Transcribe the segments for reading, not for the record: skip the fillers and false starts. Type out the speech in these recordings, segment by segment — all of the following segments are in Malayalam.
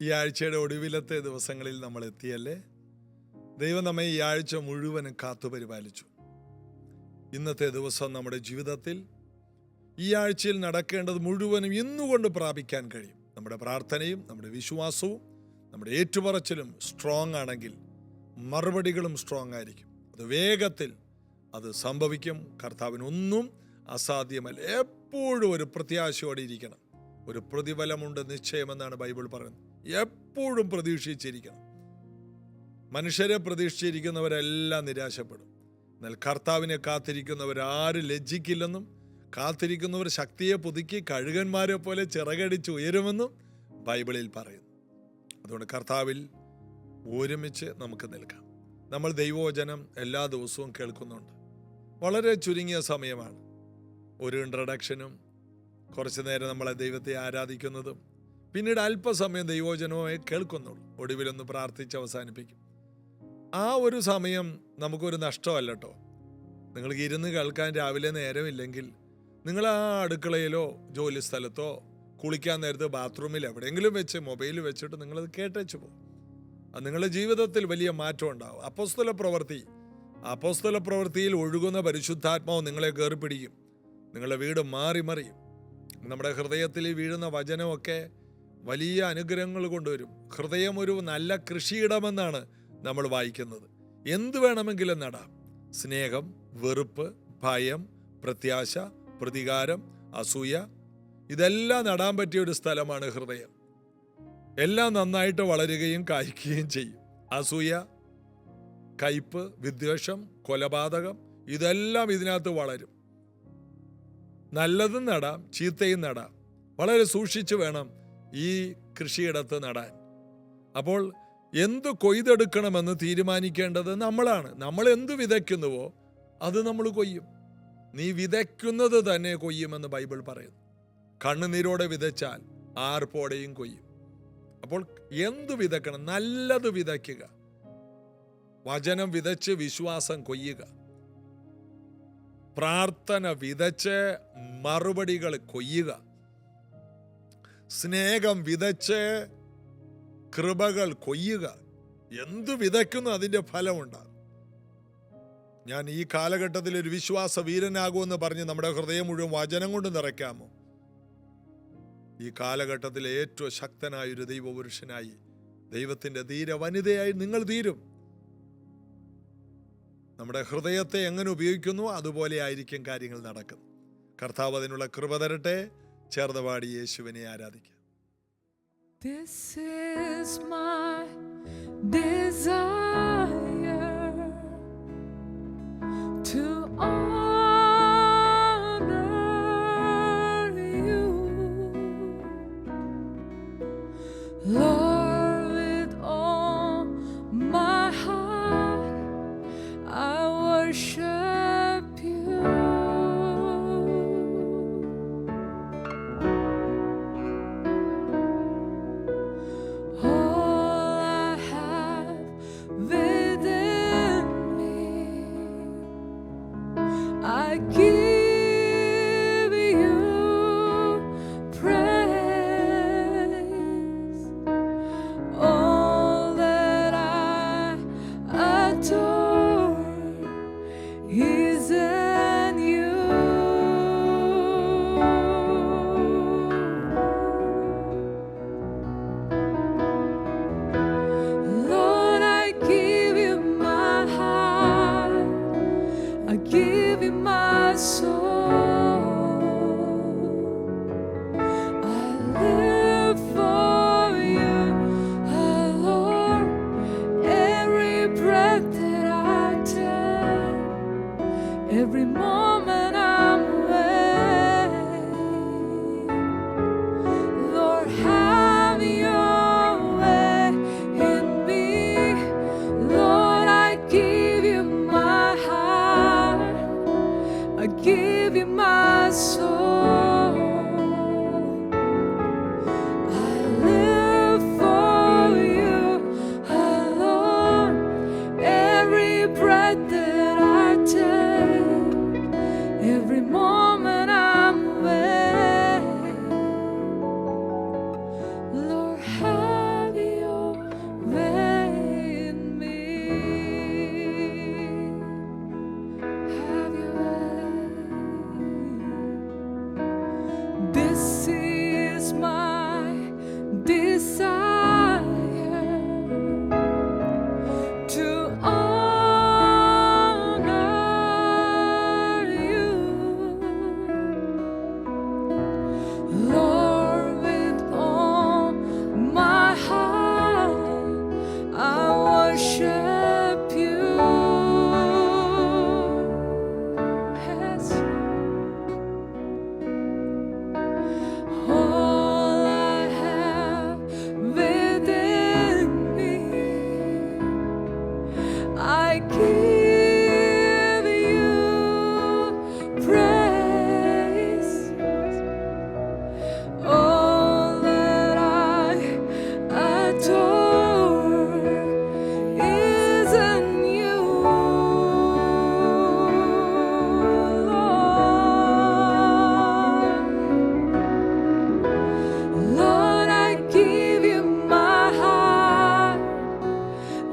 ഈ ആഴ്ചയുടെ ഒടുവിലത്തെ ദിവസങ്ങളിൽ നമ്മൾ എത്തിയല്ലേ? ദൈവം നമ്മെ ഈ ആഴ്ച മുഴുവനും കാത്തു പരിപാലിച്ചു. ഇന്നത്തെ ദിവസം നമ്മുടെ ജീവിതത്തിൽ ഈ ആഴ്ചയിൽ നടക്കേണ്ടത് മുഴുവനും ഇന്നുകൊണ്ട് പ്രാപിക്കാൻ കഴിയും. നമ്മുടെ പ്രാർത്ഥനയും നമ്മുടെ വിശ്വാസവും നമ്മുടെ ഏറ്റുപറച്ചിലും സ്ട്രോങ് ആണെങ്കിൽ മറുപടികളും സ്ട്രോങ് ആയിരിക്കും. അത് വേഗത്തിൽ അത് സംഭവിക്കും. കർത്താവിനൊന്നും അസാധ്യമല്ല. എപ്പോഴും ഒരു പ്രത്യാശയോടെ ഇരിക്കണം. ഒരു പ്രതിഫലമുണ്ട് നിശ്ചയമെന്നാണ് ബൈബിൾ പറയുന്നത്. എപ്പോഴും പ്രതീക്ഷിച്ചിരിക്കണം. മനുഷ്യരെ പ്രതീക്ഷിച്ചിരിക്കുന്നവരെല്ലാം നിരാശപ്പെടും. എന്നാൽ കർത്താവിനെ കാത്തിരിക്കുന്നവരാരും ലജ്ജിക്കില്ലെന്നും കാത്തിരിക്കുന്നവർ ശക്തിയെ പുതുക്കി കഴുകന്മാരെ പോലെ ചിറകടിച്ച് ഉയരുമെന്നും ബൈബിളിൽ പറയുന്നു. അതുകൊണ്ട് കർത്താവിൽ ഒരുമിച്ച് നമുക്ക് നിൽക്കാം. നമ്മൾ ദൈവവചനം എല്ലാ ദിവസവും കേൾക്കുന്നുണ്ട്. വളരെ ചുരുങ്ങിയ സമയമാണ്. ഒരു ഇൻട്രഡക്ഷനും കുറച്ചു നേരം നമ്മളെ ദൈവത്തെ ആരാധിക്കുന്നതും പിന്നീട് അല്പസമയം ദൈവവചനവുമായി കേൾക്കുന്നുള്ളൂ. ഒടുവിലൊന്ന് പ്രാർത്ഥിച്ച് അവസാനിപ്പിക്കും. ആ ഒരു സമയം നമുക്കൊരു നഷ്ടമല്ല കേട്ടോ. നിങ്ങൾക്ക് ഇരുന്ന് കേൾക്കാൻ രാവിലെ നേരമില്ലെങ്കിൽ നിങ്ങൾ ആ അടുക്കളയിലോ ജോലി സ്ഥലത്തോ കുളിക്കാൻ നേരത്ത് ബാത്റൂമിൽ എവിടെയെങ്കിലും വെച്ച് മൊബൈൽ വെച്ചിട്ട് നിങ്ങളത് കേട്ടേച്ചു പോകും. അത് നിങ്ങളുടെ ജീവിതത്തിൽ വലിയ മാറ്റം ഉണ്ടാവും. അപ്പോസ്തല പ്രവൃത്തിയിൽ ഒഴുകുന്ന പരിശുദ്ധാത്മാവ് നിങ്ങളെ കയറി പിടിക്കും. നിങ്ങളുടെ വീട് മാറി മറിയും. നമ്മുടെ ഹൃദയത്തിൽ വീഴുന്ന വചനമൊക്കെ വലിയ അനുഗ്രഹങ്ങൾ കൊണ്ടുവരും. ഹൃദയം ഒരു നല്ല കൃഷിയിടമെന്നാണ് നമ്മൾ വായിക്കുന്നത്. എന്ത് വേണമെങ്കിലും നടാം. സ്നേഹം, വെറുപ്പ്, ഭയം, പ്രത്യാശ, പ്രതികാരം, അസൂയ, ഇതെല്ലാം നടാൻ പറ്റിയ ഒരു സ്ഥലമാണ് ഹൃദയം. എല്ലാം നന്നായിട്ട് വളരുകയും കായ്ക്കുകയും ചെയ്യും. അസൂയ, കയ്പ്, വിദ്വേഷം, കൊലപാതകം, ഇതെല്ലാം ഇതിനകത്ത് വളരും. നല്ലതും നടാം, ചീത്തയും നടാം. വളരെ സൂക്ഷിച്ചു വേണം ഈ കൃഷിയിടത്ത് നടാൻ. അപ്പോൾ എന്ത് കൊയ്തെടുക്കണമെന്ന് തീരുമാനിക്കേണ്ടത് നമ്മളാണ്. നമ്മൾ എന്ത് വിതയ്ക്കുന്നുവോ അത് നമ്മൾ കൊയ്യും. നീ വിതയ്ക്കുന്നത് തന്നെ കൊയ്യുമെന്ന് ബൈബിൾ പറയുന്നു. കണ്ണുനീരോടെ വിതച്ചാൽ ആർപ്പോടെയും കൊയ്യും. അപ്പോൾ എന്ത് വിതക്കണം? നല്ലത് വിതയ്ക്കുക. വചനം വിതച്ച് വിശ്വാസം കൊയ്യുക. പ്രാർത്ഥന വിതച്ച് മറുപടികൾ കൊയ്യുക. സ്നേഹം വിതച്ച് കൃപകൾ കൊയ്യുക. എന്തു വിതയ്ക്കുന്നു അതിൻ്റെ ഫലമുണ്ടാകും. ഞാൻ ഈ കാലഘട്ടത്തിൽ ഒരു വിശ്വാസ വീരനാകുമെന്ന് പറഞ്ഞ് നമ്മുടെ ഹൃദയം മുഴുവൻ വചനം കൊണ്ട് നിറയ്ക്കാമോ? ഈ കാലഘട്ടത്തിലെ ഏറ്റവും ശക്തനായ ഒരു ദൈവപുരുഷനായി, ദൈവത്തിൻ്റെ ധീര വനിതയായി നിങ്ങൾ തീരും. നമ്മുടെ ഹൃദയത്തെ എങ്ങനെ ഉപയോഗിക്കുന്നു അതുപോലെ ആയിരിക്കും കാര്യങ്ങൾ നടക്കുന്നത്. കർത്താവ് അതിനുള്ള കൃപ തരട്ടെ. ചേർന്ന് പാടി യേശുവിനെ ആരാധിക്കാം. This is my desire to honor you, Lord, with all my heart I worship you. I give you praise.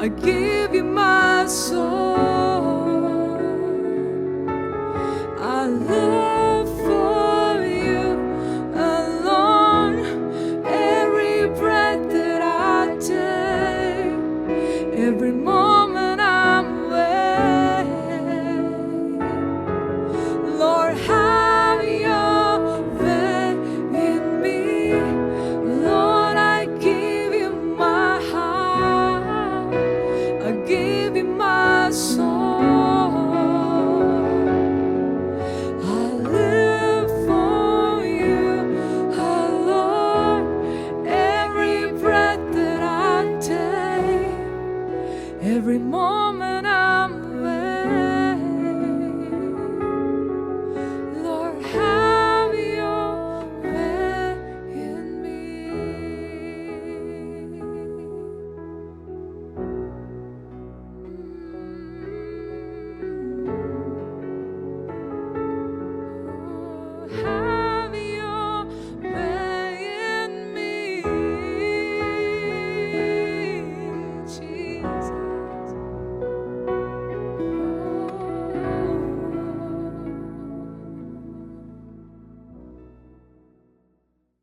I give you my soul. I live for you alone. Every breath that I take, every moment I'm awake. Lord, have your way in me. Lord, I give you my heart. I give you my soul. I live for you, oh Lord. Every breath that I take, every moment I'm awake. Lord, have your way in me. Have your way in me, Jesus.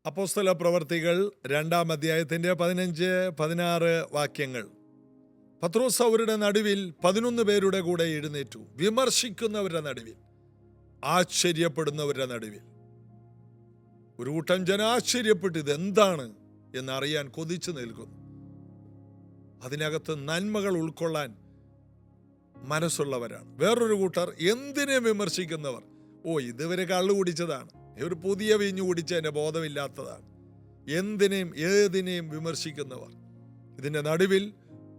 അപ്പോസ്തല പ്രവർത്തികൾ 2-ാം അധ്യായത്തിന്റെ 15-16 വാക്യങ്ങൾ. പത്രോസ് അവരുടെ നടുവിൽ 11 പേരുടെ കൂടെ എഴുന്നേറ്റു. വിമർശിക്കുന്നവരുടെ നടുവിൽ, ആശ്ചര്യപ്പെടുന്നവരുടെ നടുവിൽ. ഒരു കൂട്ടം ജനം ആശ്ചര്യപ്പെട്ട് ഇതെന്താണ് എന്നറിയാൻ കൊതിച്ചു നിൽക്കുന്നു. അതിനകത്ത് നന്മകൾ ഉൾക്കൊള്ളാൻ മനസ്സുള്ളവരാണ്. വേറൊരു കൂട്ടർ എന്തിനെ വിമർശിക്കുന്നവർ. ഇതുവരെ കള്ളു കുടിച്ചതാണ്, ഒരു പുതിയ വീഞ്ഞു കുടിച്ചതിൻ്റെ ബോധമില്ലാത്തതാണ്. എന്തിനേയും ഏതിനേയും വിമർശിക്കുന്നവർ. ഇതിൻ്റെ നടുവിൽ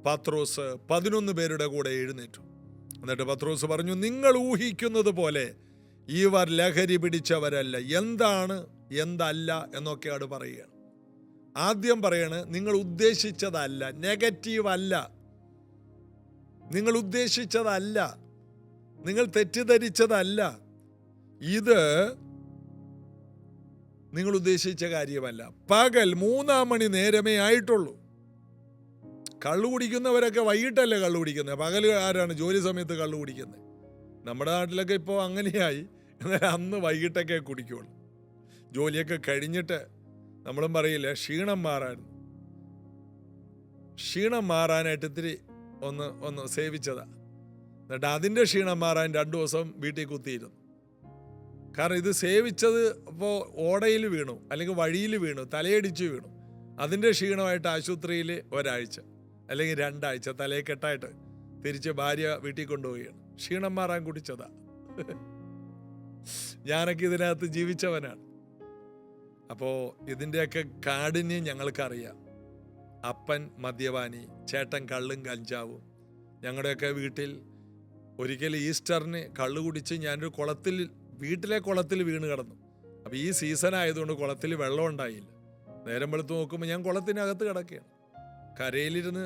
പത്രോസ് 11 പേരുടെ കൂടെ എഴുന്നേറ്റു. എന്നിട്ട് പത്രോസ് പറഞ്ഞു, നിങ്ങൾ ഊഹിക്കുന്നത് പോലെ ഇവർ ലഹരി പിടിച്ചവരല്ല. എന്താണ് എന്തല്ല എന്നൊക്കെയാണ് പറയുകയാണ്. ആദ്യം പറയാണ്, നിങ്ങൾ ഉദ്ദേശിച്ചതല്ല, നെഗറ്റീവ് അല്ല, നിങ്ങൾ ഉദ്ദേശിച്ചതല്ല, നിങ്ങൾ തെറ്റിദ്ധരിച്ചതല്ല, ഇത് നിങ്ങൾ ഉദ്ദേശിച്ച കാര്യമല്ല. പകൽ 3-ാം മണി നേരമേ ആയിട്ടുള്ളൂ. കള്ളു കുടിക്കുന്നവരൊക്കെ വൈകിട്ടല്ലേ കള്ളു കുടിക്കുന്നത്, പകൽ ആരാണ് ജോലി സമയത്ത് കള്ളു കുടിക്കുന്നത്? നമ്മുടെ നാട്ടിലൊക്കെ ഇപ്പോൾ അങ്ങനെയായി. എന്നാൽ അന്ന് വൈകിട്ടൊക്കെ കുടിക്കുള്ളൂ. ജോലിയൊക്കെ കഴിഞ്ഞിട്ട് നമ്മളും പറയില്ലേ, ക്ഷീണം മാറാനായിട്ട് ഇത്തിരി ഒന്ന് സേവിച്ചതാ. എന്നിട്ട് അതിൻ്റെ ക്ഷീണം മാറാൻ 2 ദിവസം വീട്ടിൽ കുത്തിയിരുന്നു. കാരണം ഇത് സേവിച്ചത് ഇപ്പോൾ ഓടയിൽ വീണു, അല്ലെങ്കിൽ വഴിയിൽ വീണു, തലയടിച്ച് വീണു. അതിൻ്റെ ക്ഷീണമായിട്ട് ആശുപത്രിയിൽ ഒരാഴ്ച അല്ലെങ്കിൽ 2 ആഴ്ച തലയെക്കെട്ടായിട്ട് തിരിച്ച് ഭാര്യ വീട്ടിൽ കൊണ്ടുപോവുകയാണ്. ക്ഷീണം മാറാൻ കുടിച്ചതാ. ഞാനൊക്കെ ഇതിനകത്ത് ജീവിച്ചവനാണ്. അപ്പോൾ ഇതിൻ്റെയൊക്കെ കാഠിന്യം ഞങ്ങൾക്കറിയാം. അപ്പൻ മദ്യപാനി, ചേട്ടൻ കള്ളും കഞ്ചാവും. ഞങ്ങളുടെയൊക്കെ വീട്ടിൽ ഒരിക്കൽ ഈസ്റ്ററിന് കള്ളു കുടിച്ച് ഞാനൊരു വീട്ടിലെ കുളത്തിൽ വീണ് കിടന്നു. അപ്പോൾ ഈ സീസൺ ആയതുകൊണ്ട് കുളത്തിൽ വെള്ളം ഉണ്ടായില്ല. നേരം വെളുത്ത് നോക്കുമ്പോൾ ഞാൻ കുളത്തിനകത്ത് കിടക്കുകയാണ്. കരയിലിരുന്ന്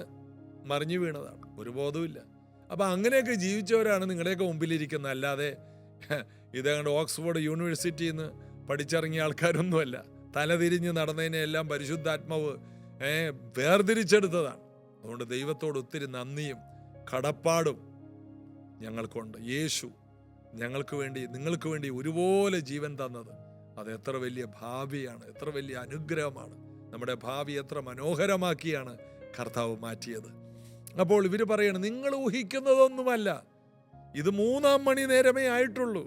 മറിഞ്ഞു വീണതാണ്, ഒരു ബോധവുമില്ല. അപ്പം അങ്ങനെയൊക്കെ ജീവിച്ചവരാണ് നിങ്ങളുടെയൊക്കെ മുമ്പിലിരിക്കുന്നത്. അല്ലാതെ ഇതങ്ങോട്ട് ഓക്സ്ഫോർഡ് യൂണിവേഴ്സിറ്റിയിൽ നിന്ന് പഠിച്ചിറങ്ങിയ ആൾക്കാരൊന്നുമല്ല. തലതിരിഞ്ഞ് നടന്നതിനെല്ലാം പരിശുദ്ധാത്മാവ് വേർതിരിച്ചെടുത്തതാണ്. അതുകൊണ്ട് ദൈവത്തോട് ഒത്തിരി നന്ദിയും കടപ്പാടും ഞങ്ങൾക്കുണ്ട്. യേശു ഞങ്ങൾക്ക് വേണ്ടി, നിങ്ങൾക്ക് വേണ്ടി ഒരുപോലെ ജീവൻ തന്നത് അത് എത്ര വലിയ ഭാവിയാണ്, എത്ര വലിയ അനുഗ്രഹമാണ്. നമ്മുടെ ഭാവി എത്ര മനോഹരമാക്കിയാണ് കർത്താവ് മാറ്റിയത്. അപ്പോൾ ഇവർ പറയണം, നിങ്ങൾ ഊഹിക്കുന്നതൊന്നുമല്ല, ഇത് 3-ാം മണി നേരമേ ആയിട്ടുള്ളൂ.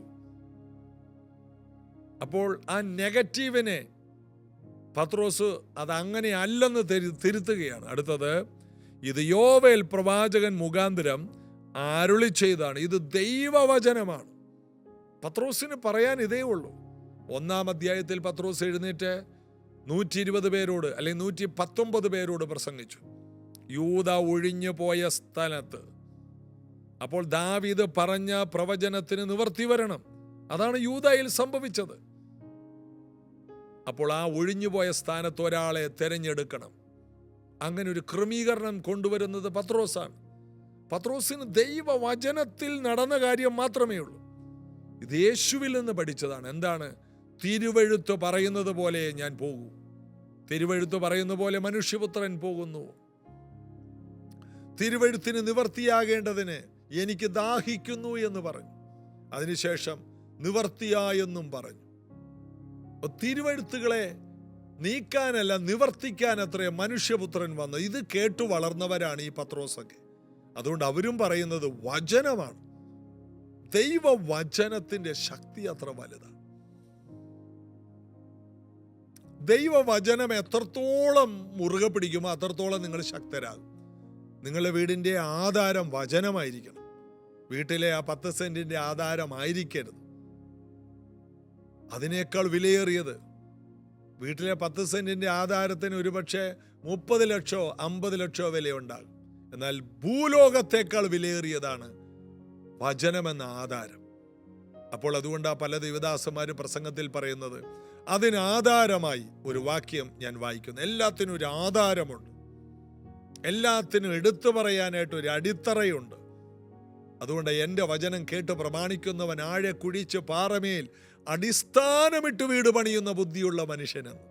അപ്പോൾ ആ നെഗറ്റീവിനെ പത്രോസ് അതങ്ങനെ അല്ലെന്ന് തിരുത്തുകയാണ്. അടുത്തത്, ഇത് യോവേൽ പ്രവാചകൻ മുഖാന്തരം അരുളി ചെയ്താണ്, ഇത് ദൈവവചനമാണ്. പത്രോസിന് പറയാൻ ഇതേ ഉള്ളൂ. 1-ാം അധ്യായത്തിൽ പത്രോസ് എഴുന്നേറ്റ് 120 പേരോട് അല്ലെങ്കിൽ 119 പേരോട് പ്രസംഗിച്ചു, യൂദ ഒഴിഞ്ഞു പോയ സ്ഥലത്ത്. അപ്പോൾ ദാവീദ് പറഞ്ഞ പ്രവചനത്തിന് നിവർത്തി വരണം. അതാണ് യൂദയിൽ സംഭവിച്ചത്. അപ്പോൾ ആ ഒഴിഞ്ഞുപോയ സ്ഥാനത്ത് ഒരാളെ തെരഞ്ഞെടുക്കണം. അങ്ങനെ ഒരു ക്രമീകരണം കൊണ്ടുവരുന്നത് പത്രോസാണ്. പത്രോസിന് ദൈവവചനത്തിൽ നടന്ന കാര്യം മാത്രമേ ഉള്ളൂ. ഇത് യേശുവിൽ നിന്ന് പഠിച്ചതാണ്. എന്താണ്? തിരുവെഴുത്ത് പറയുന്നത് പോലെ ഞാൻ പോകൂ. തിരുവെഴുത്ത് പറയുന്ന പോലെ മനുഷ്യപുത്രൻ പോകുന്നു. തിരുവെഴുത്തിന് നിവർത്തിയാകേണ്ടതിന് എനിക്ക് ദാഹിക്കുന്നു എന്ന് പറഞ്ഞു. അതിനുശേഷം നിവർത്തിയായെന്നും പറഞ്ഞു. തിരുവെഴുത്തുകളെ നീക്കാനല്ല, നിവർത്തിക്കാൻ അത്രേ മനുഷ്യപുത്രൻ വന്നു. ഇത് കേട്ടു വളർന്നവരാണ് ഈ പത്രോസൊക്കെ. അതുകൊണ്ട് അവരും പറയുന്നത് വചനമാണ്. ദൈവവചനത്തിന്റെ ശക്തി അത്ര വലുതാണ്. ദൈവവചനം എത്രത്തോളം മുറുകെ പിടിക്കുമോ അത്രത്തോളം നിങ്ങൾ ശക്തരാകും. നിങ്ങളുടെ വീടിൻ്റെ ആധാരം വചനമായിരിക്കണം. വീട്ടിലെ ആ 10 സെന്റിന്റെ ആധാരമായിരിക്കരുത്. അതിനേക്കാൾ വിലയേറിയത്, വീട്ടിലെ 10 സെന്റിന്റെ ആധാരത്തിന് ഒരുപക്ഷെ 30 ലക്ഷമോ 50 ലക്ഷമോ വിലയുണ്ടാകും. എന്നാൽ ഭൂലോകത്തേക്കാൾ വിലയേറിയതാണ് വചനമെന്ന ആധാരം. അപ്പോൾ അതുകൊണ്ട് ആ പല ദൈവദാസന്മാർ പ്രസംഗത്തിൽ പറയുന്നത്, അതിനാധാരമായി ഒരു വാക്യം ഞാൻ വായിക്കുന്നു. എല്ലാത്തിനും ഒരു ആധാരമുണ്ട്, എല്ലാത്തിനും എടുത്തു പറയാനായിട്ട് ഒരു അടിത്തറയുണ്ട്. അതുകൊണ്ട് എൻ്റെ വചനം കേട്ട് പ്രമാണിക്കുന്നവൻ ആഴെ കുഴിച്ച് പാറമേൽ അടിസ്ഥാനമിട്ട് വീട് പണിയുന്ന ബുദ്ധിയുള്ള മനുഷ്യനെന്ന്.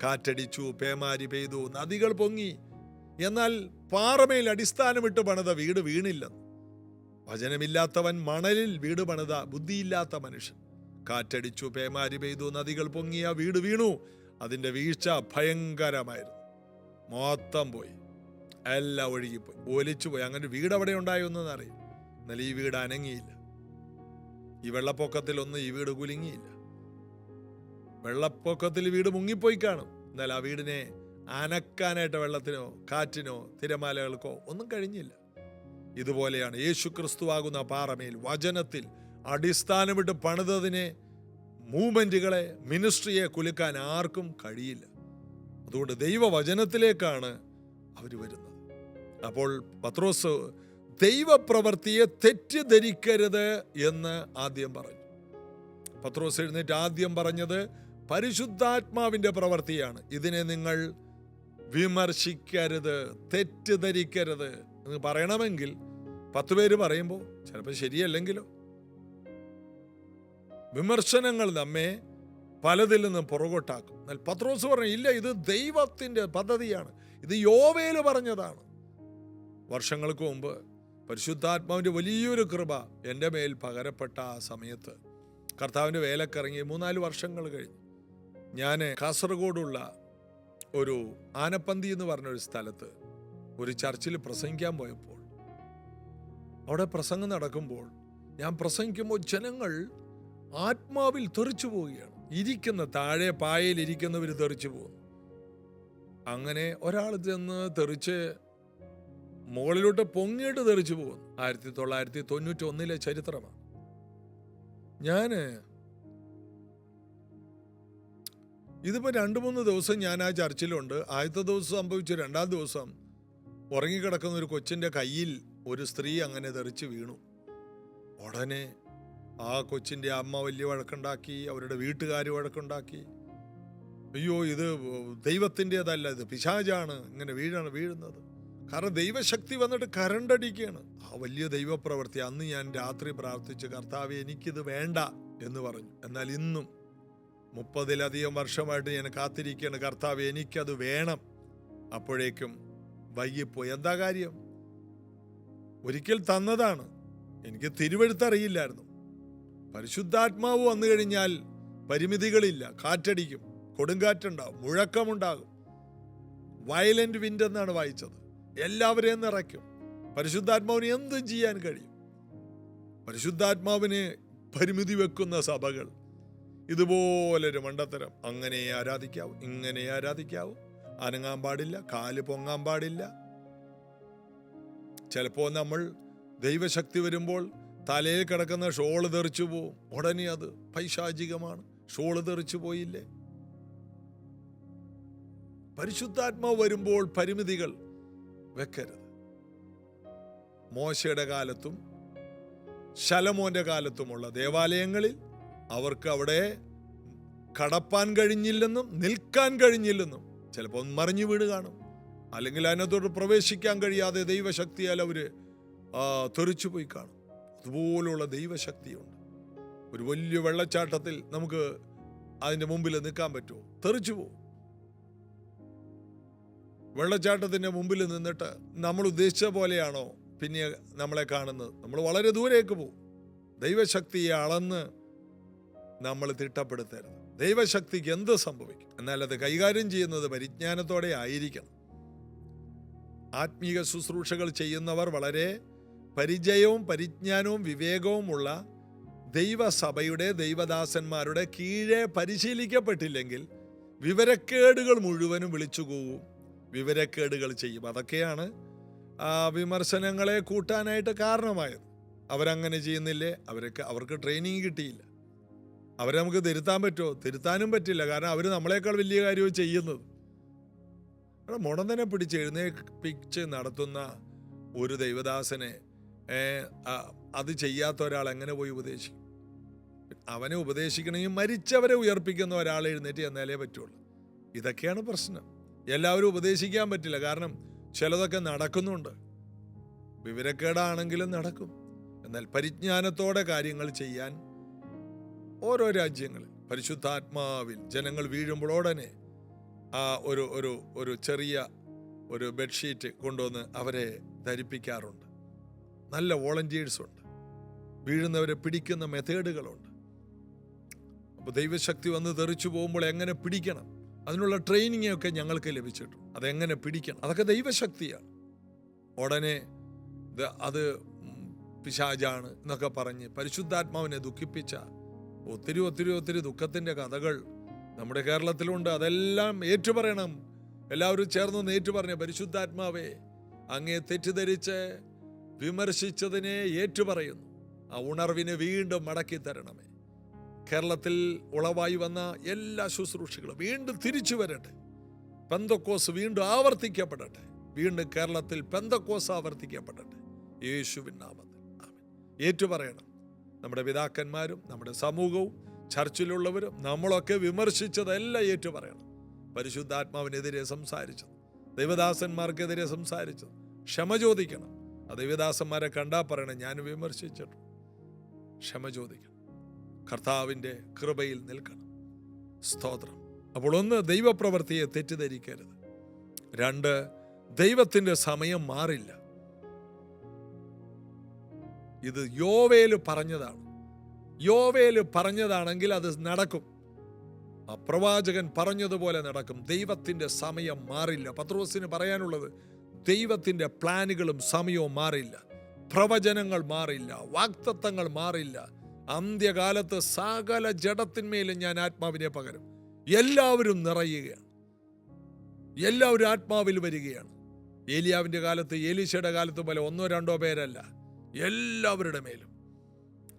കാറ്റടിച്ചു, പേമാരി പെയ്തു, നദികൾ പൊങ്ങി, എന്നാൽ പാറമേൽ അടിസ്ഥാനമിട്ട് പണിത വീട് വീണില്ലെന്ന്. വചനമില്ലാത്തവൻ മണലിൽ വീട് പണിത ബുദ്ധിയില്ലാത്ത മനുഷ്യൻ. കാറ്റടിച്ചു, പേമാരി പെയ്തു, നദികൾ പൊങ്ങിയ വീട് വീണു. അതിൻ്റെ വീഴ്ച ഭയങ്കരമായിരുന്നു. മൊത്തം പോയി, എല്ലാം ഒഴുകിപ്പോയി, ഒലിച്ചുപോയി. അങ്ങനെ വീട് അവിടെ ഉണ്ടായൊന്നും അറിയും. എന്നാൽ ഈ വീട് അനങ്ങിയില്ല. ഈ വെള്ളപ്പൊക്കത്തിലൊന്നും ഈ വീട് കുലുങ്ങിയില്ല. വെള്ളപ്പൊക്കത്തിൽ വീട് മുങ്ങിപ്പോയി കാണും, എന്നാൽ ആ വീടിനെ അനക്കാനായിട്ട് വെള്ളത്തിനോ കാറ്റിനോ തിരമാലകൾക്കോ ഒന്നും കഴിഞ്ഞില്ല. ഇതുപോലെയാണ് യേശു ക്രിസ്തുവാകുന്ന പാറമേൽ വചനത്തിൽ അടിസ്ഥാനമിട്ട് പണിതതിനെ, മൂവ്മെന്റുകളെ, മിനിസ്ട്രിയെ കുലുക്കാൻ ആർക്കും കഴിയില്ല. അതുകൊണ്ട് ദൈവവചനത്തിലേക്കാണ് അവർ വരുന്നത്. അപ്പോൾ പത്രോസ് ദൈവപ്രവൃത്തിയെ തെറ്റിദ്ധരിക്കരുത് എന്ന് ആദ്യം പറഞ്ഞു. പത്രോസ് എഴുന്നേറ്റ് ആദ്യം പറഞ്ഞത് പരിശുദ്ധാത്മാവിന്റെ പ്രവൃത്തിയാണ്. ഇതിനെ നിങ്ങൾ വിമർശിക്കരുത്, തെറ്റിദ്ധരിക്കരുത് എന്ന് പറയണമെങ്കിൽ 10 പേര് പറയുമ്പോൾ ചിലപ്പോൾ ശരിയല്ലെങ്കിലോ. വിമർശനങ്ങൾ നമ്മെ പലതിൽ നിന്നും പുറകോട്ടാക്കും. എന്നാൽ പത്രോസ് പറഞ്ഞു, ഇല്ല, ഇത് ദൈവത്തിൻ്റെ പദ്ധതിയാണ്. ഇത് യോവേല് പറഞ്ഞതാണ്. വർഷങ്ങൾക്ക് മുമ്പ് പരിശുദ്ധാത്മാവിൻ്റെ വലിയൊരു കൃപ എൻ്റെ മേൽ പകരപ്പെട്ട ആ സമയത്ത് കർത്താവിൻ്റെ വേലക്കിറങ്ങി 3-4 വർഷങ്ങൾ കഴിഞ്ഞു. ഞാൻ കാസർഗോഡുള്ള ഒരു ആനപ്പന്തി എന്ന് പറഞ്ഞൊരു സ്ഥലത്ത് ഒരു ചർച്ചിൽ പ്രസംഗിക്കാൻ പോയപ്പോൾ, അവിടെ പ്രസംഗം നടക്കുമ്പോൾ ഞാൻ പ്രസംഗിക്കുമ്പോൾ ജനങ്ങൾ ആത്മാവിൽ തെറിച്ചു പോവുകയാണ്. ഇരിക്കുന്ന താഴെ പായയിൽ ഇരിക്കുന്നവർ തെറിച്ചു പോകുന്നു. അങ്ങനെ ഒരാൾ ചെന്ന് തെറിച്ച് മുകളിലോട്ട് പൊങ്ങിയിട്ട് തെറിച്ചു പോകുന്നു. 1991 ചരിത്രമാണ്. ഇതിപ്പോൾ 2-3 ദിവസം ഞാൻ ആ ചർച്ചിലുണ്ട്. ആദ്യത്തെ ദിവസം സംഭവിച്ചു. 2-ാം ദിവസം ഉറങ്ങിക്കിടക്കുന്ന ഒരു കൊച്ചിൻ്റെ കയ്യിൽ ഒരു സ്ത്രീ അങ്ങനെ തെറിച്ച് വീണു. ഉടനെ ആ കൊച്ചിൻ്റെ അമ്മ വലിയ വഴക്കുണ്ടാക്കി, അവരുടെ വീട്ടുകാർ വഴക്കുണ്ടാക്കി. അയ്യോ, ഇത് ദൈവത്തിൻ്റെതല്ല, ഇത് പിശാചാണ് ഇങ്ങനെ വീഴുന്നത്. കാരണം ദൈവശക്തി വന്നിട്ട് കരണ്ടടിക്കുകയാണ്. ആ വലിയ ദൈവപ്രവൃത്തി. അന്ന് ഞാൻ രാത്രി പ്രാർത്ഥിച്ച്, കർത്താവേ എനിക്കിത് വേണ്ട എന്ന് പറഞ്ഞു. എന്നാൽ ഇന്നും 30-ലധികം വർഷമായിട്ട് ഞാൻ കാത്തിരിക്കുകയാണ്, കർത്താവേ എനിക്കത് വേണം. അപ്പോഴേക്കും വൈകിപ്പോയി. എന്താ കാര്യം? ഒരിക്കൽ തന്നതാണ്. എനിക്ക് തിരുവെഴുത്തറിയില്ലായിരുന്നു. പരിശുദ്ധാത്മാവ് വന്നു കഴിഞ്ഞാൽ പരിമിതികളില്ല. കാറ്റടിക്കും, കൊടുങ്കാറ്റുണ്ടാകും, മുഴക്കമുണ്ടാകും. വയലന്റ് വിൻഡ് എന്നാണ് വായിച്ചത്. എല്ലാവരെയും നിറയ്ക്കും. പരിശുദ്ധാത്മാവിന് എന്തും ചെയ്യാൻ കഴിയും. പരിശുദ്ധാത്മാവിന് പരിമിതി വെക്കുന്ന സഭകൾ ഇതുപോലൊരു മണ്ടത്തരം. അങ്ങനെ ആരാധിക്കാവൂ, ഇങ്ങനെ ആരാധിക്കാവൂ, അനങ്ങാൻ പാടില്ല, കാല് പൊങ്ങാൻ പാടില്ല. ചിലപ്പോൾ നമ്മൾ ദൈവശക്തി വരുമ്പോൾ തലയിൽ കിടക്കുന്ന ഷോള് തെറിച്ചു പോവും. ഉടനെ അത് പൈശാചികമാണ്. ഷോള് തെറിച്ചു പോയില്ലേ? പരിശുദ്ധാത്മാവ് വരുമ്പോൾ പരിമിതികൾ വെക്കരുത്. മോശയുടെ കാലത്തും ശലോമോന്റെ കാലത്തുമുള്ള ദേവാലയങ്ങളിൽ അവർക്ക് അവിടെ കടപ്പാൻ കഴിഞ്ഞില്ലെന്നും നിൽക്കാൻ കഴിഞ്ഞില്ലെന്നും, ചിലപ്പോൾ മറിഞ്ഞു വീട് കാണും, അല്ലെങ്കിൽ അതിനകത്തോട്ട് പ്രവേശിക്കാൻ കഴിയാതെ ദൈവശക്തിയാൽ അവര് തെറിച്ചു പോയി കാണും. അതുപോലുള്ള ദൈവശക്തിയുണ്ട്. ഒരു വലിയ വെള്ളച്ചാട്ടത്തിൽ നമുക്ക് അതിൻ്റെ മുമ്പിൽ നിൽക്കാൻ പറ്റുമോ? തെറിച്ചു പോകും. വെള്ളച്ചാട്ടത്തിൻ്റെ മുമ്പിൽ നിന്നിട്ട് നമ്മൾ ഉദ്ദേശിച്ച പോലെയാണോ പിന്നെ നമ്മളെ കാണുന്നത്? നമ്മൾ വളരെ ദൂരേക്ക് പോകും. ദൈവശക്തിയെ അളന്ന് നമ്മൾ തിട്ടപ്പെടുത്തരുത്. ദൈവശക്തിക്ക് എന്ത് സംഭവിക്കും? എന്നാൽ അത് കൈകാര്യം ചെയ്യുന്നത് പരിജ്ഞാനത്തോടെ ആയിരിക്കണം. ആത്മീക ശുശ്രൂഷകൾ ചെയ്യുന്നവർ വളരെ പരിചയവും പരിജ്ഞാനവും വിവേകവുമുള്ള ദൈവസഭയുടെ ദൈവദാസന്മാരുടെ കീഴെ പരിശീലിക്കപ്പെട്ടില്ലെങ്കിൽ വിവരക്കേടുകൾ മുഴുവനും വിളിച്ചു കൂവും, വിവരക്കേടുകൾ ചെയ്യും. അതൊക്കെയാണ് വിമർശനങ്ങളെ കൂട്ടാനായിട്ട് കാരണമായത്. അവരങ്ങനെ ചെയ്യുന്നില്ലേ? അവർക്ക് ട്രെയിനിങ് കിട്ടിയില്ല. അവരെ നമുക്ക് തിരുത്താൻ പറ്റുമോ? തിരുത്താനും പറ്റില്ല. കാരണം അവർ നമ്മളെക്കാൾ വലിയ കാര്യവും ചെയ്യുന്നത്. മുടന്തനെ പിടിച്ച് എഴുന്നേൽപ്പിച്ച് നടത്തുന്ന ഒരു ദൈവദാസനെ അത് ചെയ്യാത്ത ഒരാൾ എങ്ങനെ പോയി ഉപദേശിക്കും? അവനെ ഉപദേശിക്കണമെങ്കിൽ മരിച്ചവരെ ഉയർപ്പിക്കുന്ന ഒരാൾ എഴുന്നേറ്റ് എന്നാലേ പറ്റുള്ളൂ. ഇതൊക്കെയാണ് പ്രശ്നം. എല്ലാവരും ഉപദേശിക്കാൻ പറ്റില്ല. കാരണം ചിലതൊക്കെ നടക്കുന്നുണ്ട്. വിവരക്കേടാണെങ്കിലും നടക്കും. എന്നാൽ പരിജ്ഞാനത്തോടെ കാര്യങ്ങൾ ചെയ്യാൻ ഓരോ രാജ്യങ്ങളിൽ പരിശുദ്ധാത്മാവിൽ ജനങ്ങൾ വീഴുമ്പോൾ ഉടനെ ഒരു ചെറിയ ഒരു ബെഡ്ഷീറ്റ് കൊണ്ടുവന്ന് അവരെ ധരിപ്പിക്കാറുണ്ട്. നല്ല വോളണ്ടിയേഴ്സ് ഉണ്ട്. വീഴുന്നവരെ പിടിക്കുന്ന മെത്തേഡുകളുണ്ട്. അപ്പോൾ ദൈവശക്തി വന്ന് തെറിച്ചു പോകുമ്പോൾ എങ്ങനെ പിടിക്കണം, അതിനുള്ള ട്രെയിനിങ് ഒക്കെ ഞങ്ങൾക്ക് ലഭിച്ചിട്ടുണ്ട്. അതെങ്ങനെ പിടിക്കണം, അതൊക്കെ ദൈവശക്തിയാണ്. ഉടനെ അത് പിശാചാണ് എന്നൊക്കെ പറഞ്ഞ് പരിശുദ്ധാത്മാവിനെ ദുഃഖിപ്പിച്ച ഒത്തിരി ഒത്തിരി ഒത്തിരി ദുഃഖത്തിൻ്റെ കഥകൾ നമ്മുടെ കേരളത്തിലുണ്ട്. അതെല്ലാം ഏറ്റുപറയണം. എല്ലാവരും ചേർന്ന് ഏറ്റുപറഞ്ഞ പരിശുദ്ധാത്മാവേ, അങ്ങേ തെറ്റിദ്ധരിച്ച് വിമർശിച്ചതിനെ ഏറ്റുപറയുന്നു. ആ ഉണർവിനെ വീണ്ടും മടക്കി തരണമേ. കേരളത്തിൽ ഉളവായി വന്ന എല്ലാ ശുശ്രൂഷകളും വീണ്ടും തിരിച്ചു വരട്ടെ. പെന്തക്കോസ് വീണ്ടും ആവർത്തിക്കപ്പെടട്ടെ. വീണ്ടും കേരളത്തിൽ പെന്തക്കോസ് ആവർത്തിക്കപ്പെടട്ടെ. യേശുവിൻ നാമത്തിൽ ആമേൻ. ഏറ്റുപറയണം. നമ്മുടെ പിതാക്കന്മാരും നമ്മുടെ സമൂഹവും ചർച്ചിലുള്ളവരും നമ്മളൊക്കെ വിമർശിച്ചതെല്ലാം ഏറ്റുപറയണം. പരിശുദ്ധാത്മാവിനെതിരെ സംസാരിച്ചത്, ദൈവദാസന്മാർക്കെതിരെ സംസാരിച്ചത് ക്ഷമ ചോദിക്കണം. ആ ദൈവദാസന്മാരെ കണ്ടാൽ പറയണം, ഞാൻ വിമർശിച്ചിട്ടു. ക്ഷമ ചോദിക്കണം. കർത്താവിൻ്റെ കൃപയിൽ നിൽക്കണം. സ്തോത്രം. അപ്പോൾ ഒന്ന്, ദൈവപ്രവൃത്തിയെ തെറ്റിദ്ധരിക്കരുത്. രണ്ട്, ദൈവത്തിൻ്റെ സമയം മാറില്ല. ഇത് യോവേല് പറഞ്ഞതാണ്. യോവേല് പറഞ്ഞതാണെങ്കിൽ അത് നടക്കും. ആ പ്രവാചകൻ പറഞ്ഞതുപോലെ നടക്കും. ദൈവത്തിൻ്റെ സമയം മാറില്ല. പത്രോസിന് പറയാനുള്ളത്, ദൈവത്തിൻ്റെ പ്ലാനുകളും സമയവും മാറില്ല. പ്രവചനങ്ങൾ മാറില്ല. വാഗ്ദത്തങ്ങൾ മാറില്ല. അന്ത്യകാലത്ത് സകല ജഡത്തിന്മേലും ഞാൻ ആത്മാവിനെ പകരും. എല്ലാവരും നിറയുകയാണ്. എല്ലാവരും ആത്മാവിൽ വരികയാണ്. ഏലിയാവിൻ്റെ കാലത്ത്, ഏലീശയുടെ കാലത്ത് പോലെ ഒന്നോ രണ്ടോ പേരല്ല, എല്ലാവരുടെ മേലും.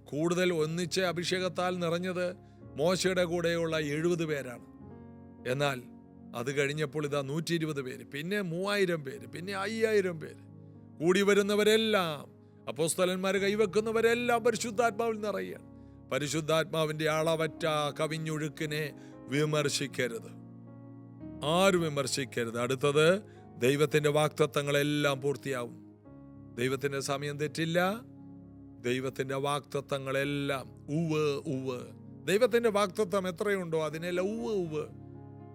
കൂടുതൽ ഒന്നിച്ച് അഭിഷേകത്താൽ നിറഞ്ഞത് മോശയുടെ കൂടെയുള്ള 70 പേരാണ്. എന്നാൽ അത് കഴിഞ്ഞപ്പോൾ ഇതാ 120 പേര്, പിന്നെ 3000 പേര്, പിന്നെ 5000 പേര്. കൂടി വരുന്നവരെല്ലാം, അപ്പോസ്തലന്മാർ കൈവെക്കുന്നവരെല്ലാം പരിശുദ്ധാത്മാവിൽ നിറയുകയാണ്. പരിശുദ്ധാത്മാവിൻ്റെ അളവറ്റ കവിഞ്ഞൊഴുക്കിനെ വിമർശിക്കരുത്. ആരും വിമർശിക്കരുത്. അടുത്തത്, ദൈവത്തിൻ്റെ വാഗ്ദത്തങ്ങളെല്ലാം പൂർത്തിയാവും. ദൈവത്തിൻ്റെ സമയം തെറ്റില്ല. ദൈവത്തിൻ്റെ വാഗ്ദത്തങ്ങളെല്ലാം ഉവ്വ് ഉവ്വ്. ദൈവത്തിൻ്റെ വാഗ്ദത്തം എത്രയുണ്ടോ അതിനെല്ലാം ഉവ്വ് ഉവ്വ്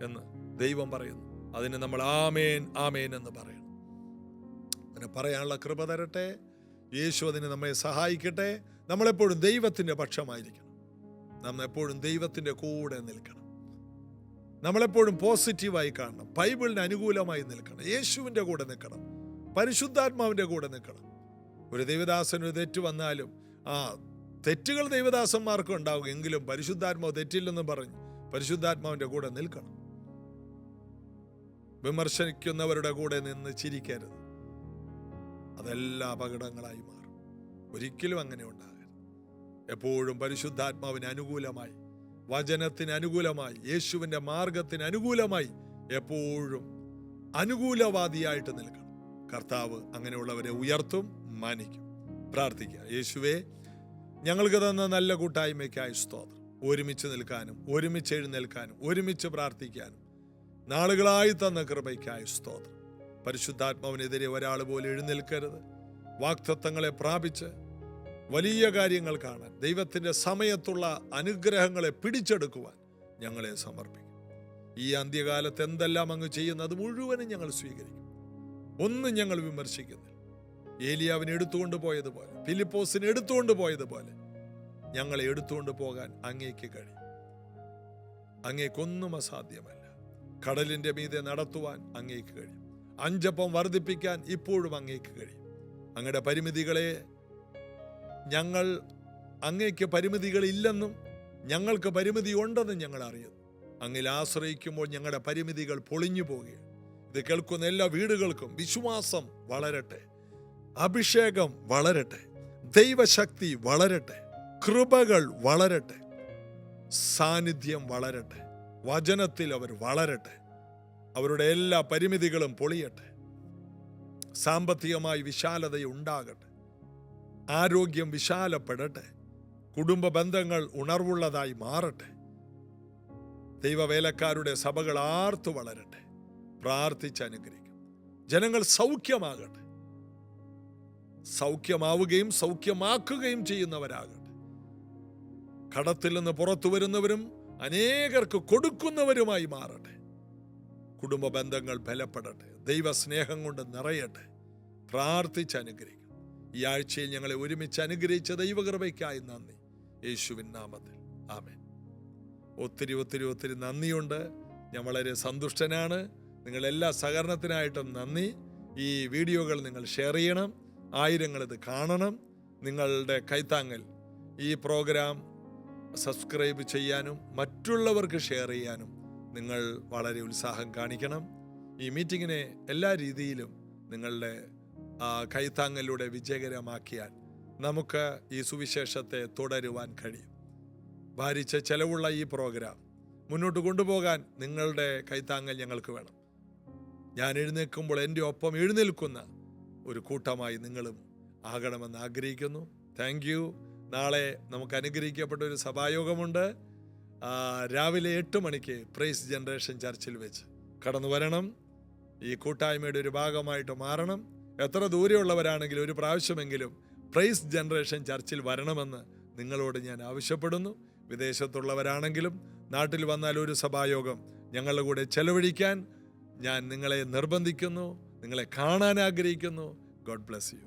എന്ന് ദൈവം പറയുന്നു. അതിന് നമ്മൾ ആമേൻ ആമേൻ എന്ന് പറയണം. അങ്ങനെ പറയാനുള്ള കൃപ തരട്ടെ യേശു. അതിന് നമ്മെ സഹായിക്കട്ടെ. നമ്മളെപ്പോഴും ദൈവത്തിൻ്റെ പക്ഷമായിരിക്കണം. നമ്മളെപ്പോഴും ദൈവത്തിൻ്റെ കൂടെ നിൽക്കണം. നമ്മളെപ്പോഴും പോസിറ്റീവായി കാണണം. ബൈബിളിന് അനുകൂലമായി നിൽക്കണം. യേശുവിൻ്റെ കൂടെ നിൽക്കണം. പരിശുദ്ധാത്മാവിൻ്റെ കൂടെ നിൽക്കണം. ഒരു ദൈവദാസന് തെറ്റ് വന്നാലും തെറ്റുകൾ ദൈവദാസന്മാർക്കും ഉണ്ടാവും. എങ്കിലും പരിശുദ്ധാത്മാവ് തെറ്റില്ലെന്ന് പറഞ്ഞ് പരിശുദ്ധാത്മാവിൻ്റെ കൂടെ നിൽക്കണം. വിമർശിക്കുന്നവരുടെ കൂടെ നിന്ന് ചിരിക്കരുത്. അതെല്ലാം അപകടങ്ങളായി മാറും. ഒരിക്കലും അങ്ങനെ ഉണ്ടാകരുത്. എപ്പോഴും പരിശുദ്ധാത്മാവിന് അനുകൂലമായി, വചനത്തിന് അനുകൂലമായി, യേശുവിൻ്റെ മാർഗത്തിന് അനുകൂലമായി എപ്പോഴും അനുകൂലവാദിയായിട്ട് നിൽക്കണം. കർത്താവ് അങ്ങനെയുള്ളവരെ ഉയർത്തും, മാനിക്കും. പ്രാർത്ഥിക്കുക. യേശുവേ, ഞങ്ങൾക്ക് തന്ന നല്ല കൂട്ടായ്മയ്ക്കായി സ്തോത്രം. ഒരുമിച്ച് നിൽക്കാനും ഒരുമിച്ച് എഴുന്നേൽക്കാനും ഒരുമിച്ച് പ്രാർത്ഥിക്കാനും നാളുകളായി തന്ന കൃപയ്ക്കായി സ്തോത്രം. പരിശുദ്ധാത്മാവിനെതിരെ ഒരാൾ പോലും എഴുന്നേൽക്കരുത്. വാഗ്ദത്തങ്ങളെ പ്രാപിച്ച് വലിയ കാര്യങ്ങൾ കാണാൻ, ദൈവത്തിൻ്റെ സമയത്തുള്ള അനുഗ്രഹങ്ങളെ പിടിച്ചെടുക്കുവാൻ ഞങ്ങളെ സമർപ്പിക്കും. ഈ അന്ത്യകാലത്ത് എന്തെല്ലാം അങ്ങ് ചെയ്യുന്നത് മുഴുവനും ഞങ്ങൾ സ്വീകരിക്കും. ഒന്നും ഞങ്ങൾ വിമർശിക്കുന്നില്ല. ഏലിയാവിനെ എടുത്തുകൊണ്ട് പോയതുപോലെ, ഫിലിപ്പോസിനെ എടുത്തുകൊണ്ട് പോയതുപോലെ ഞങ്ങളെ എടുത്തുകൊണ്ട് പോകാൻ അങ്ങേക്ക് കഴിയും. അങ്ങേക്കൊന്നും അസാധ്യമല്ല. കടലിന്റെ മീതെ നടത്തുവാൻ അങ്ങേക്ക് കഴിയും. 5 അപ്പം വർദ്ധിപ്പിക്കാൻ ഇപ്പോഴും അങ്ങേക്ക് കഴിയും. അങ്ങയുടെ പരിമിതികളെ ഞങ്ങൾ, അങ്ങേക്ക് പരിമിതികളില്ലെന്നും ഞങ്ങൾക്ക് പരിമിതി ഉണ്ടെന്നും ഞങ്ങൾ അറിയുന്നു. അങ്ങിൽ ആശ്രയിക്കുമ്പോൾ ഞങ്ങളുടെ പരിമിതികൾ പൊളിഞ്ഞു പോവുകയാണ്. ഇത് കേൾക്കുന്ന എല്ലാ വീടുകൾക്കും വിശ്വാസം വളരട്ടെ, അഭിഷേകം വളരട്ടെ, ദൈവശക്തി വളരട്ടെ, കൃപകൾ വളരട്ടെ, സാന്നിധ്യം വളരട്ടെ, വചനത്തിൽ അവർ വളരട്ടെ, അവരുടെ എല്ലാ പരിമിതികളും പൊളിയട്ടെ, സാമ്പത്തികമായി വിശാലത ഉണ്ടാകട്ടെ, ആരോഗ്യം വിശാലപ്പെടട്ടെ, കുടുംബ ബന്ധങ്ങൾ ഉണർവുള്ളതായി മാറട്ടെ, ദൈവവേലക്കാരുടെ സഭകൾ ആർത്തു വളരട്ടെ. പ്രാർത്ഥിച്ച് അനുഗ്രഹിക്കും. ജനങ്ങൾ സൗഖ്യമാകട്ടെ, സൗഖ്യമാവുകയും സൗഖ്യമാക്കുകയും ചെയ്യുന്നവരാകട്ടെ. കടത്തിൽ നിന്ന് പുറത്തു വരുന്നവരും അനേകർക്ക് കൊടുക്കുന്നവരുമായി മാറട്ടെ. കുടുംബ ബന്ധങ്ങൾ ബലപ്പെടട്ടെ, ദൈവസ്നേഹം കൊണ്ട് നിറയട്ടെ. പ്രാർത്ഥിച്ച് അനുഗ്രഹിക്കും. ഈ ആഴ്ചയിൽ ഞങ്ങളെ ഒരുമിച്ച് അനുഗ്രഹിച്ച ദൈവകൃപയ്ക്കായി നന്ദി, യേശുവിൻ നാമത്തിൽ ആമേൻ. ഒത്തിരി ഒത്തിരി ഒത്തിരി നന്ദിയുണ്ട്. ഞാൻ വളരെ സന്തുഷ്ടനാണ്. നിങ്ങളെല്ലാ സഹകരണത്തിനായിട്ടും നന്ദി. ഈ വീഡിയോകൾ നിങ്ങൾ ഷെയർ ചെയ്യണം, ആയിരങ്ങൾ ഇത് കാണണം. നിങ്ങളുടെ കൈത്താങ്ങൽ ഈ പ്രോഗ്രാം സബ്സ്ക്രൈബ് ചെയ്യാനും മറ്റുള്ളവർക്ക് ഷെയർ ചെയ്യാനും നിങ്ങൾ വളരെ ഉത്സാഹം കാണിക്കണം. ഈ മീറ്റിങ്ങിനെ എല്ലാ രീതിയിലും നിങ്ങളുടെ കൈത്താങ്ങലിലൂടെ വിജയകരമാക്കിയാൽ നമുക്ക് ഈ സുവിശേഷത്തെ തുടരുവാൻ കഴിയും. ഭാരിച്ച ചെലവുള്ള ഈ പ്രോഗ്രാം മുന്നോട്ട് കൊണ്ടുപോകാൻ നിങ്ങളുടെ കൈത്താങ്ങൽ ഞങ്ങൾക്ക് വേണം. ഞാൻ എഴുന്നേൽക്കുമ്പോൾ എൻ്റെ ഒപ്പം എഴുന്നേൽക്കുന്ന ഒരു കൂട്ടമായി നിങ്ങളും ആകണമെന്ന് ആഗ്രഹിക്കുന്നു. Thank you. നാളെ നമുക്ക് അനുഗ്രഹിക്കപ്പെട്ട ഒരു സഭായോഗമുണ്ട്. രാവിലെ 8 മണിക്ക് പ്രൈസ് ജനറേഷൻ ചർച്ചിൽ വെച്ച് കടന്നു വരണം. ഈ കൂട്ടായ്മയുടെ ഒരു ഭാഗമായിട്ട് മാറണം. എത്ര ദൂരെയുള്ളവരാണെങ്കിലും ഒരു പ്രാവശ്യമെങ്കിലും പ്രൈസ് ജനറേഷൻ ചർച്ചിൽ വരണമെന്ന് നിങ്ങളോട് ഞാൻ ആവശ്യപ്പെടുന്നു. വിദേശത്തുള്ളവരാണെങ്കിലും നാട്ടിൽ വന്നാൽ ഒരു സഭായോഗം ഞങ്ങളുടെ കൂടെ ചെലവഴിക്കാൻ ഞാൻ നിങ്ങളെ നിർബന്ധിക്കുന്നു. നിങ്ങളെ കാണാൻ ആഗ്രഹിക്കുന്നു. God bless you.